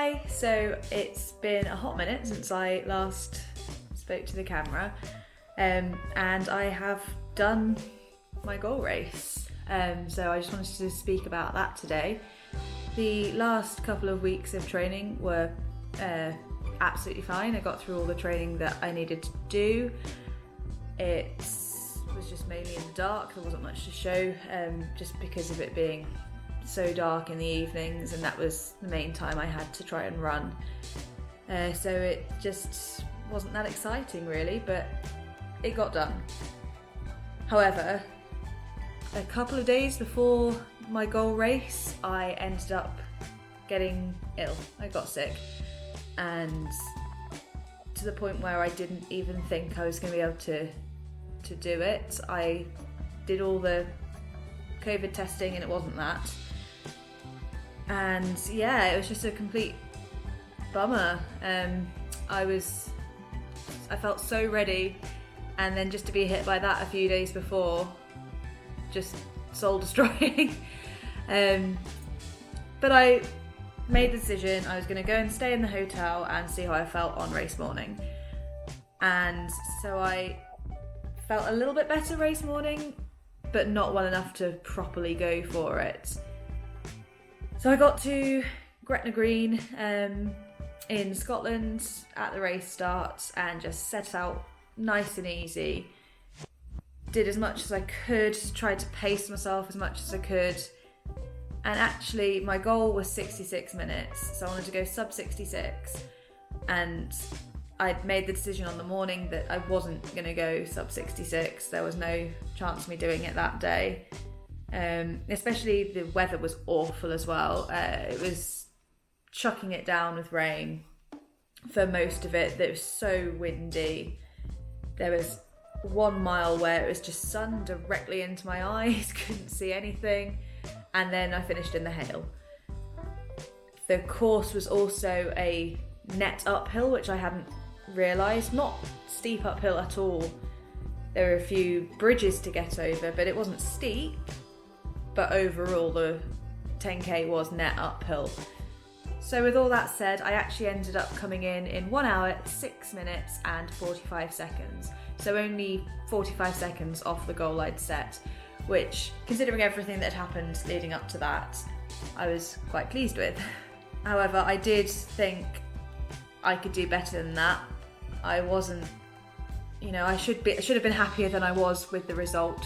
Hi, so it's been a hot minute since I last spoke to the camera, and I have done my goal race, so I just wanted to speak about that today. The last couple of weeks of training were absolutely fine. I got through all the training that I needed to do. It was just mainly in the dark, there wasn't much to show, just because of it being so dark in the evenings, and that was the main time I had to try and run. So it just wasn't that exciting really, but it got done. However, a couple of days before my goal race, I ended up getting ill. I got sick, and to the point where I didn't even think I was going to be able to do it. I did all the COVID testing and it wasn't that. And yeah, it was just a complete bummer. I felt so ready, and then just to be hit by that a few days before, just soul destroying. But I made the decision I was going to go and stay in the hotel and see how I felt on race morning. And so I felt a little bit better race morning, but not well enough to properly go for it. So I got to Gretna Green in Scotland at the race start and just set out nice and easy. Did as much as I could, tried to pace myself as much as I could. And actually my goal was 66 minutes, so I wanted to go sub 66. And I'd made the decision on the morning that I wasn't going to go sub 66. There was no chance of me doing it that day. Especially the weather was awful as well. It was chucking it down with rain for most of it. It was so windy. There was 1 mile where it was just sun directly into my eyes, couldn't see anything, and then I finished in the hail. The course was also a net uphill, which I hadn't realised. Not steep uphill at all. There were a few bridges to get over, but it wasn't steep. But overall the 10k was net uphill. So with all that said, I actually ended up coming in 1 hour, 6 minutes and 45 seconds. So only 45 seconds off the goal I'd set, which, considering everything that had happened leading up to that, I was quite pleased with. However, I did think I could do better than that. I wasn't, I should have been happier than I was with the result,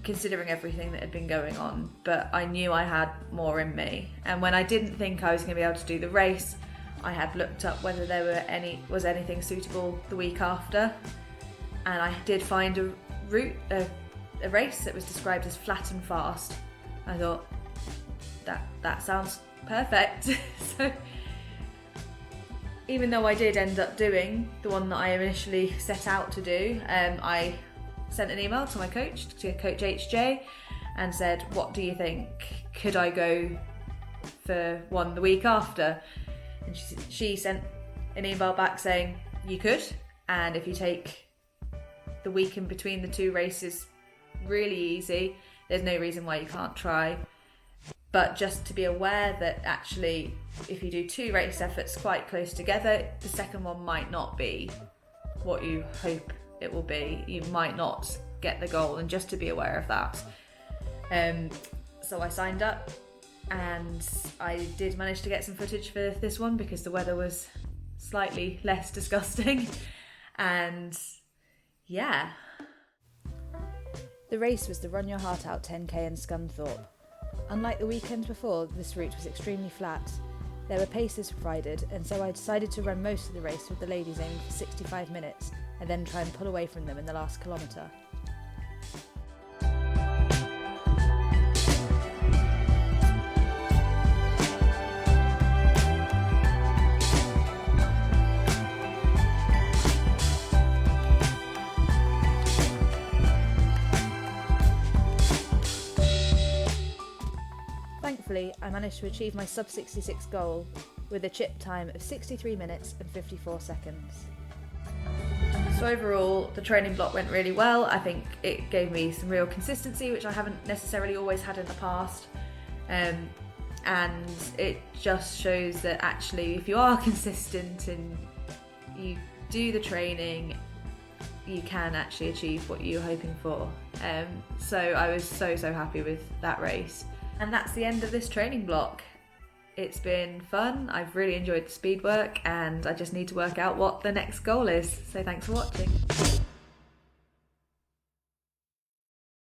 considering everything that had been going on, but I knew I had more in me. And when I didn't think I was going to be able to do the race, I had looked up whether there was anything suitable the week after, and I did find a race that was described as flat and fast. I thought that sounds perfect. So even though I did end up doing the one that I initially set out to do, I sent an email to my coach, to Coach HJ, and said, what do you think? Could I go for one the week after? And she sent an email back saying, you could, and if you take the week in between the two races really easy, there's no reason why you can't try. But just to be aware that actually if you do two race efforts quite close together, the second one might not be what you hope it will be. You might not get the goal, and just to be aware of that. So I signed up, and I did manage to get some footage for this one because the weather was slightly less disgusting. And yeah. The race was the Run Your Heart Out 10k in Scunthorpe. Unlike the weekends before, this route was extremely flat. There were paces provided, and so I decided to run most of the race with the ladies aiming for 65 minutes, and then try and pull away from them in the last kilometre. Thankfully, I managed to achieve my sub 66 goal with a chip time of 63 minutes and 54 seconds. So overall, the training block went really well. I think it gave me some real consistency, which I haven't necessarily always had in the past. and it just shows that actually if you are consistent and you do the training, you can actually achieve what you're hoping for. So I was so happy with that race. And that's the end of this training block. It's been fun, I've really enjoyed the speed work, and I just need to work out what the next goal is. So thanks for watching.